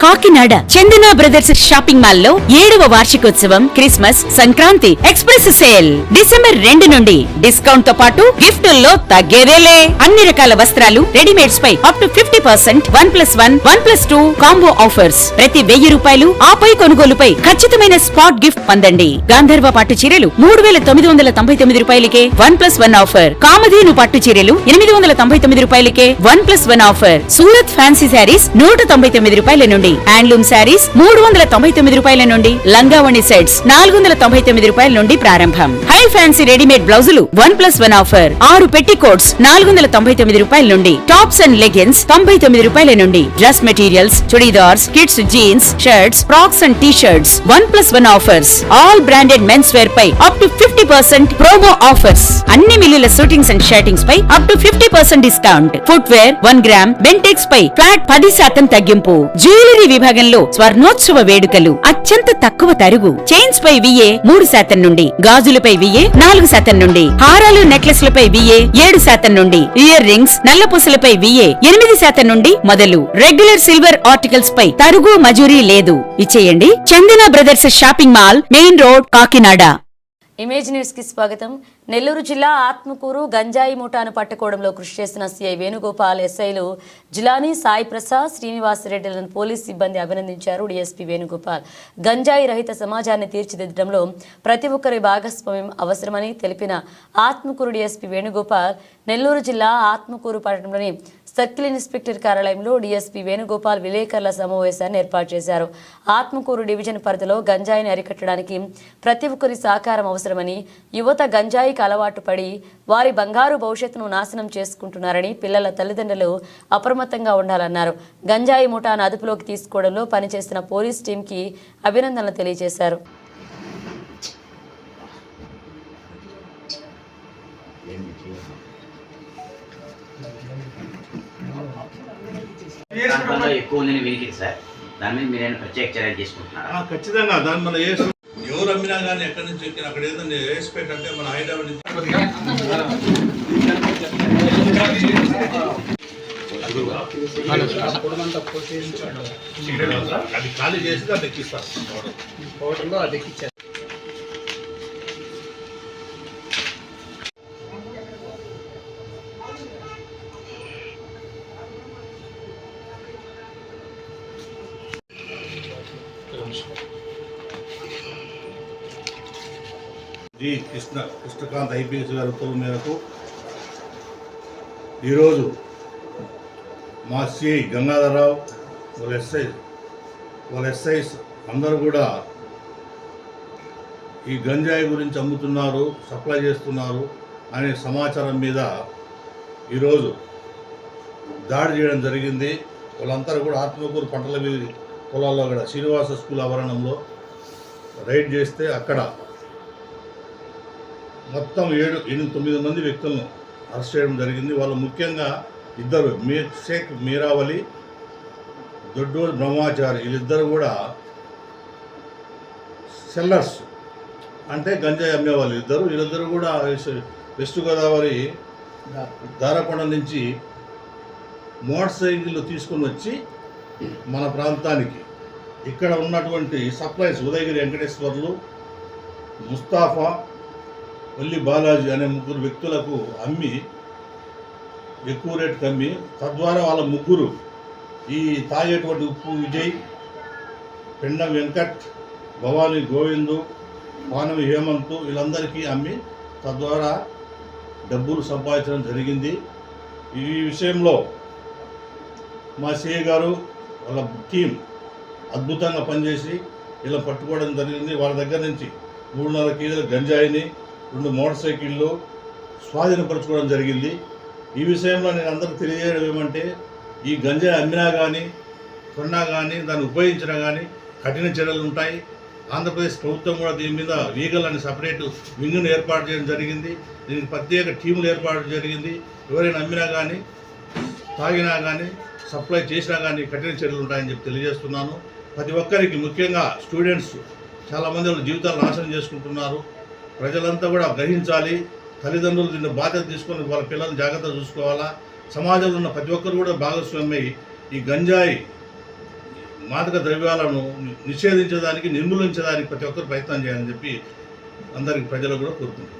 కాకినాడ చందన brothers shopping mall లో 7వ వార్షికోత్సవం Christmas Sankranti express sale December 2 నుండి డిస్కౌంట్ తో పాటు గిఫ్టుల్లో తగ్గేదేలే. అన్ని రకాల వస్త్రాలు రెడీమేడ్స్ పై అప్ టు 50%, 1+1, 1+2 కాంబో ఆఫర్స్. ప్రతి 1000 రూపాయలు ఆపై కొనుగోలుపై ఖచ్చితమైన స్పాట్ గిఫ్ట్ పొందండి. గాంధర్వ పట్టు చీరలు 3999 రూపాయలకే 1+1 ఆఫర్. కామధేను పట్టు చీరలు 899 రూపాయలకే 1+1 ఆఫర్. సూరత్ ఫ్యాన్సీ శారీస్ 199 రూపాయల నుండి, హ్యాండ్లూమ్ శారీస్ 399 రూపాయల నుండి, లంగావణి సెట్స్ 499 రూపాయల నుండి ప్రారంభం. హై ఫ్యాన్సీ రెడీమేడ్ బ్లౌజులు 1+1 ఆఫర్. 6 పెట్టికోట్స్ 499 రూపాయల నుండి, టాప్స్ అండ్ లెగిన్స్ 99 రూపాయల నుండి, dress materials, churidars, kids jeans, shirts, frocks and T-shirts 1+1 offers. All branded men's wear పై అప్ టు 50% ప్రోమో ఆఫర్స్. అన్ని మిల్లుల షూటింగ్స్ అండ్ షర్టింగ్స్ పై up to 50% discount. Footwear 1 gram Bentex పై flat 10% తగ్గింపు. జ్యువెలరీ విభాగంలో స్వర్ణోత్సవ వేడుకలు అత్యంత తక్కువ తరుగు. చైన్స్ పై VA 3% నుండి, గాజులపై VA 4% నుండి, హారాలు నెక్లెస్లపై VA 7% నుండి, ఇయర్ రింగ్స్ నల్లపూసలపై VA 8% నుండి మొదలు. రెగ్యులర్ సిల్వర్ ఆర్టికల్స్ పై తరుగు మజూరీ లేదు. ఇచ్చేయండి Chandana brothers shopping mall, main road, Kakinada. Image news కి స్వాగతం. నెల్లూరు జిల్లా ఆత్మకూరు గంజాయి ముఠాను పట్టుకోవడంలో కృషి చేసిన సిఐ వేణుగోపాల్, ఎస్ఐలు జిలానీ, సాయి ప్రసాద్, శ్రీనివాసరెడ్డిలను పోలీస్ సిబ్బంది అభినందించారు. డీఎస్పీ వేణుగోపాల్ గంజాయి రహిత సమాజాన్ని తీర్చిదిద్దడంలో ప్రతి ఒక్కరి భాగస్వామ్యం అవసరమని తెలిపిన ఆత్మకూరు డీఎస్పీ వేణుగోపాల్ నెల్లూరు జిల్లా ఆత్మకూరు పట్టణంలోని సర్కిల్ ఇన్స్పెక్టర్ కార్యాలయంలో డీఎస్పీ వేణుగోపాల్ విలేకరుల సమావేశాన్ని ఏర్పాటు చేశారు. ఆత్మకూరు డివిజన్ పరిధిలో గంజాయిని అరికట్టడానికి ప్రతి ఒక్కరి సహకారం అవసరమని, యువత గంజాయికి అలవాటు పడి వారి బంగారు భవిష్యత్తును నాశనం చేసుకుంటున్నారని, పిల్లల తల్లిదండ్రులు అప్రమత్తంగా ఉండాలన్నారు. గంజాయి ముఠాను అదుపులోకి తీసుకోవడంలో పనిచేస్తున్న పోలీస్ టీంకి అభినందనలు తెలియజేశారు. ఎక్కువ ఉందని వినికింది సార్. దాని మీద మీరైనా ప్రత్యేక చర్యలు తీసుకుంటున్నారా? ఖచ్చితంగా దాన్ని మన ఎవరు అమ్మినా కానీ ఎక్కడి నుంచి ఎక్కిన అక్కడ ఏదైనా వేసిపెట్ అంటే మన హైదరాబాద్ నుంచి అది ఖాళీ చేసి దాన్ని ఎక్కిస్తారు. అది ఎక్కించారు. జి కృష్ణకాంత్ IPS గారి ఉత్తర్వుల మేరకు ఈరోజు మా సిఐ గంగాధరరావు వాళ్ళ ఎస్ఐస్ అందరూ కూడా ఈ గంజాయి గురించి అమ్ముతున్నారు, సప్లై చేస్తున్నారు అనే సమాచారం మీద ఈరోజు దాడి చేయడం జరిగింది. వాళ్ళందరూ కూడా ఆత్మకూరు పంటల వీధి పొలాల్లో కూడా శ్రీనివాస స్కూల్ ఆవరణంలో రైడ్ చేస్తే అక్కడ మొత్తం 9 మంది వ్యక్తులను అరెస్ట్ చేయడం జరిగింది. వాళ్ళు ముఖ్యంగా ఇద్దరు షేక్ మీరావలి, దొడ్డూరు బ్రహ్మాచారి, వీళ్ళిద్దరు కూడా సెల్లర్స్ అంటే గంజాయి అమ్మేవాళ్ళు ఇద్దరు. వీళ్ళిద్దరు కూడా వెస్ట్ గోదావరి దారకొండ నుంచి మోటార్ సైకిల్ తీసుకుని వచ్చి మన ప్రాంతానికి ఇక్కడ ఉన్నటువంటి సప్లైస్ ఉదయగిరి వెంకటేశ్వర్లు, ముస్తాఫా, వల్లి బాలాజీ అనే 3 వ్యక్తులకు అమ్మి ఎక్కువ రేటుకి అమ్మి, తద్వారా వాళ్ళ ముగ్గురు ఈ తాగేటువంటి ఉప్పు విజయ్, పెండం వెంకట్, భవానీ గోవిందు, పానవి హేమంత్ వీళ్ళందరికీ అమ్మి తద్వారా డబ్బులు సంపాదించడం జరిగింది. ఈ విషయంలో మా సిఐ గారు వాళ్ళ టీం అద్భుతంగా పనిచేసి ఇలా పట్టుకోవడం జరిగింది. వాళ్ళ దగ్గర నుంచి 3.5 కేజీల గంజాయిని, 2 మోటార్ సైకిళ్ళు స్వాధీనపరచుకోవడం జరిగింది. ఈ విషయంలో నేను అందరికీ తెలియజేయడం ఏమంటే, ఈ గంజాయి అమ్మినా కానీ కొన్నా కానీ దాన్ని ఉపయోగించినా కానీ కఠిన చర్యలు ఉంటాయి. ఆంధ్రప్రదేశ్ ప్రభుత్వం కూడా దీని మీద లీగల్ అని సపరేట్ వింగ్ను ఏర్పాటు చేయడం జరిగింది. దీనికి ప్రత్యేక టీములు ఏర్పాటు జరిగింది. ఎవరైనా అమ్మినా కానీ తాగినా కానీ సప్లై చేసినా కానీ కఠిన చర్యలు ఉంటాయని చెప్పి తెలియజేస్తున్నాను. ప్రతి ఒక్కరికి ముఖ్యంగా స్టూడెంట్స్ చాలామంది వాళ్ళ జీవితాలు నాశనం చేసుకుంటున్నారు. ప్రజలంతా కూడా గ్రహించాలి. తల్లిదండ్రులు దీన్ని బాధ్యత తీసుకొని వాళ్ళ పిల్లల్ని జాగ్రత్తగా చూసుకోవాలా. సమాజంలో ఉన్న ప్రతి ఒక్కరు కూడా భాగస్వామ్యం ఈ గంజాయి మాదక ద్రవ్యాలను నిషేధించడానికి నిర్మూలించడానికి ప్రతి ఒక్కరు ప్రయత్నం చేయాలని చెప్పి అందరికి ప్రజలకు కూడా కోరుకుంటున్నాను.